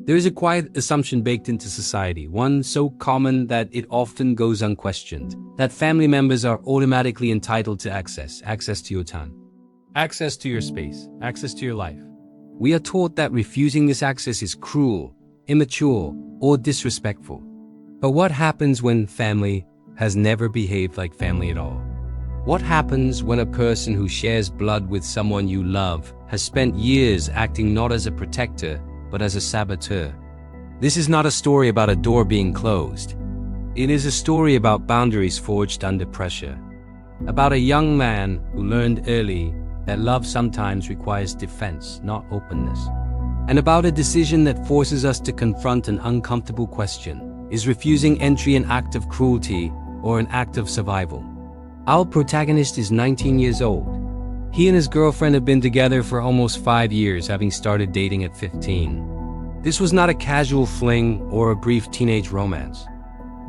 There is a quiet assumption baked into society, one so common that it often goes unquestioned, that family members are automatically entitled to access to your time, access to your space, access to your life. We are taught that refusing this access is cruel, immature, or disrespectful. But what happens when family has never behaved like family at all? What happens when a person who shares blood with someone you love has spent years acting not as a protector, but as a saboteur? This is not a story about a door being closed. It is a story about boundaries forged under pressure. About a young man who learned early that love sometimes requires defense, not openness. And about a decision that forces us to confront an uncomfortable question. Is refusing entry an act of cruelty or an act of survival? Our protagonist is 19 years old. He and his girlfriend have been together for almost 5 years, having started dating at 15. This was not a casual fling or a brief teenage romance.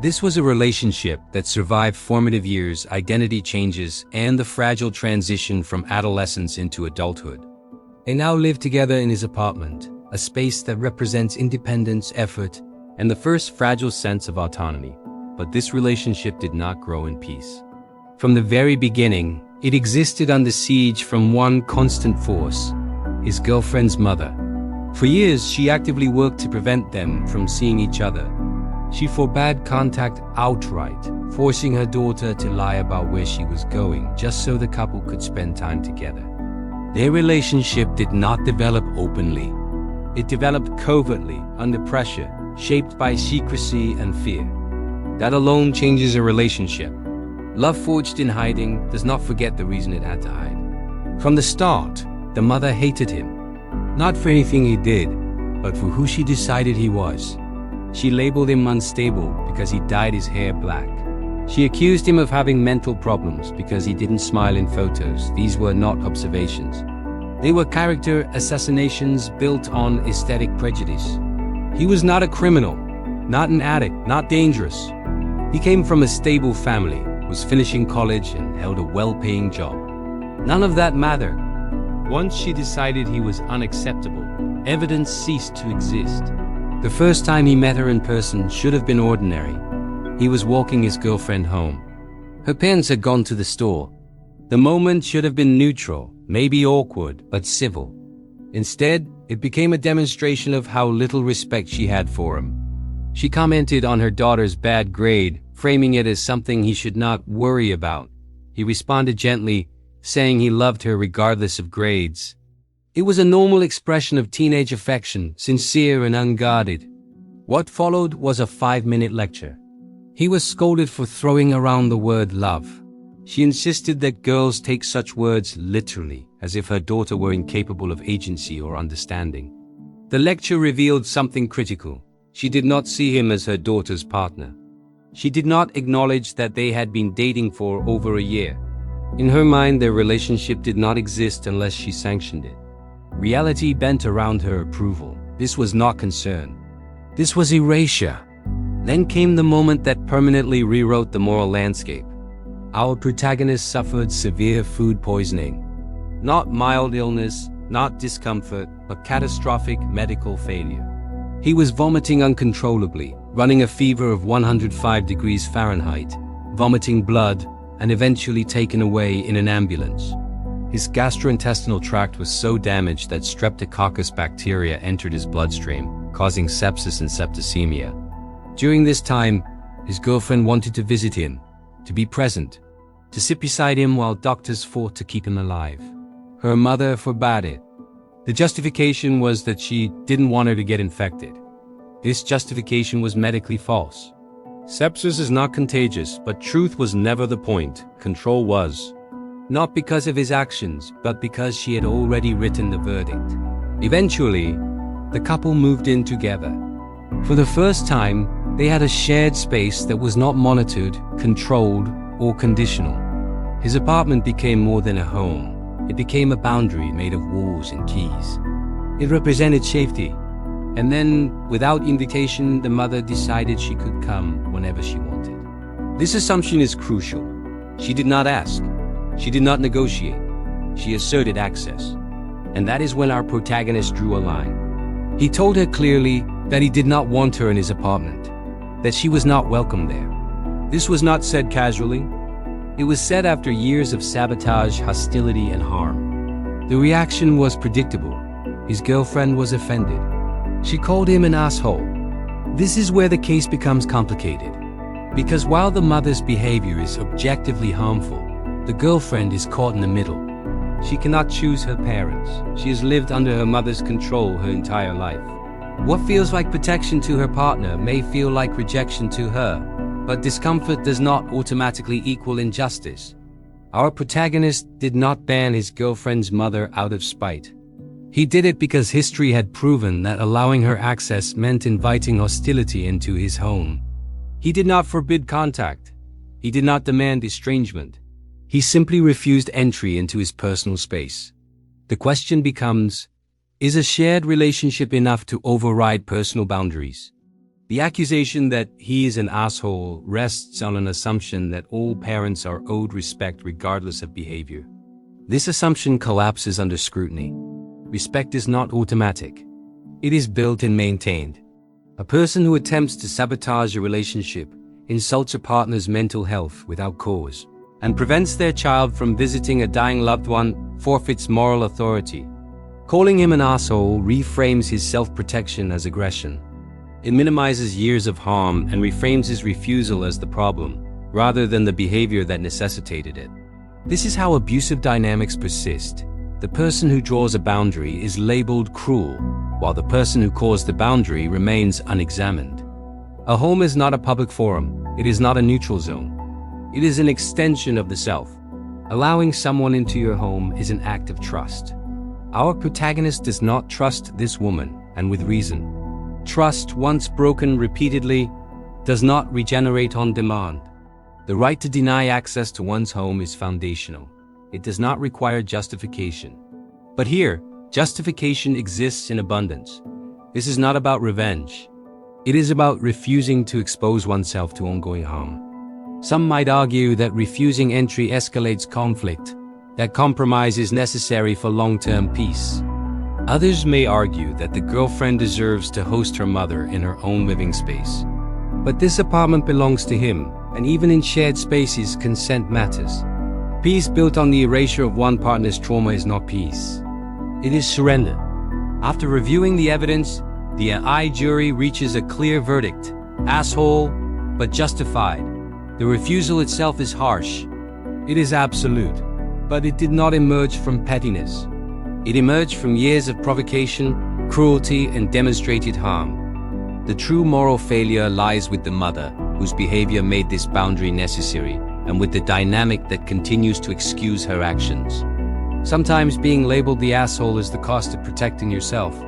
This was a relationship that survived formative years, identity changes, and the fragile transition from adolescence into adulthood. They now live together in his apartment, a space that represents independence, effort, and the first fragile sense of autonomy. But this relationship did not grow in peace. From the very beginning, it existed under siege from one constant force: his girlfriend's mother. For years, she actively worked to prevent them from seeing each other. She forbade contact outright, forcing her daughter to lie about where she was going, just so the couple could spend time together. Their relationship did not develop openly. It developed covertly, under pressure, shaped by secrecy and fear. That alone changes a relationship. Love forged in hiding does not forget the reason it had to hide. From the start, the mother hated him, not for anything he did, but for who she decided he was. She labeled him unstable because he dyed his hair black. She accused him of having mental problems because he didn't smile in photos. These were not observations. They were character assassinations built on aesthetic prejudice. He was not a criminal, not an addict, not dangerous. He came from a stable family, was finishing college, and held a well-paying job. None of that mattered. Once she decided he was unacceptable, evidence ceased to exist. The first time he met her in person should have been ordinary. He was walking his girlfriend home. Her parents had gone to the store. The moment should have been neutral, maybe awkward, but civil. Instead, it became a demonstration of how little respect she had for him. She commented on her daughter's bad grade, framing it as something he should not worry about. He responded gently, saying he loved her regardless of grades. It was a normal expression of teenage affection, sincere and unguarded. What followed was a 5-minute lecture. He was scolded for throwing around the word love. She insisted that girls take such words literally, as if her daughter were incapable of agency or understanding. The lecture revealed something critical. She did not see him as her daughter's partner. She did not acknowledge that they had been dating for over a year. In her mind, their relationship did not exist unless she sanctioned it. Reality bent around her approval. This was not concern. This was erasure. Then came the moment that permanently rewrote the moral landscape. Our protagonist suffered severe food poisoning. Not mild illness, not discomfort, but catastrophic medical failure. He was vomiting uncontrollably, running a fever of 105 degrees Fahrenheit, vomiting blood, and eventually taken away in an ambulance. His gastrointestinal tract was so damaged that streptococcus bacteria entered his bloodstream, causing sepsis and septicemia. During this time, his girlfriend wanted to visit him, to be present, to sit beside him while doctors fought to keep him alive. Her mother forbade it. The justification was that she didn't want her to get infected. This justification was medically false. Sepsis is not contagious, but truth was never the point. Control was. Not because of his actions, but because she had already written the verdict. Eventually, the couple moved in together. For the first time, they had a shared space that was not monitored, controlled, or conditional. His apartment became more than a home. It became a boundary made of walls and keys. It represented safety. And then, without invitation, the mother decided she could come whenever she wanted. This assumption is crucial. She did not ask. She did not negotiate. She asserted access. And that is when our protagonist drew a line. He told her clearly, that he did not want her in his apartment, that she was not welcome there. This was not said casually. It was said after years of sabotage, hostility, and harm. The reaction was predictable. His girlfriend was offended. She called him an asshole. This is where the case becomes complicated. Because while the mother's behavior is objectively harmful, the girlfriend is caught in the middle. She cannot choose her parents. She has lived under her mother's control her entire life. What feels like protection to her partner may feel like rejection to her, but discomfort does not automatically equal injustice. Our protagonist did not ban his girlfriend's mother out of spite. He did it because history had proven that allowing her access meant inviting hostility into his home. He did not forbid contact. He did not demand estrangement. He simply refused entry into his personal space. The question becomes, is a shared relationship enough to override personal boundaries? The accusation that he is an asshole rests on an assumption that all parents are owed respect regardless of behavior. This assumption collapses under scrutiny. Respect is not automatic. It is built and maintained. A person who attempts to sabotage a relationship, insults a partner's mental health without cause, and prevents their child from visiting a dying loved one forfeits moral authority. Calling him an asshole reframes his self-protection as aggression. It minimizes years of harm and reframes his refusal as the problem, rather than the behavior that necessitated it. This is how abusive dynamics persist. The person who draws a boundary is labeled cruel, while the person who caused the boundary remains unexamined. A home is not a public forum. It is not a neutral zone. It is an extension of the self. Allowing someone into your home is an act of trust. Our protagonist does not trust this woman, and with reason. Trust, once broken repeatedly, does not regenerate on demand. The right to deny access to one's home is foundational. It does not require justification. But here, justification exists in abundance. This is not about revenge. It is about refusing to expose oneself to ongoing harm. Some might argue that refusing entry escalates conflict, that compromise is necessary for long-term peace. Others may argue that the girlfriend deserves to host her mother in her own living space. But this apartment belongs to him, and even in shared spaces, consent matters. Peace built on the erasure of one partner's trauma is not peace. It is surrender. After reviewing the evidence, the AI jury reaches a clear verdict. Asshole, but justified. The refusal itself is harsh. It is absolute. But it did not emerge from pettiness. It emerged from years of provocation, cruelty, and demonstrated harm. The true moral failure lies with the mother, whose behavior made this boundary necessary, and with the dynamic that continues to excuse her actions. Sometimes being labeled the asshole is the cost of protecting yourself,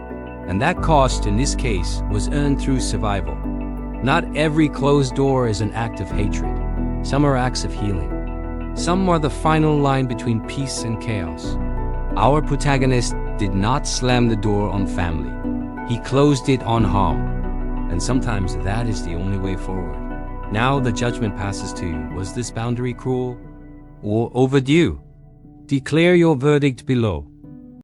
and that cost, in this case, was earned through survival. Not every closed door is an act of hatred. Some are acts of healing. Some are the final line between peace and chaos. Our protagonist did not slam the door on family. He closed it on harm. And sometimes that is the only way forward. Now the judgment passes to you. Was this boundary cruel or overdue? Declare your verdict below.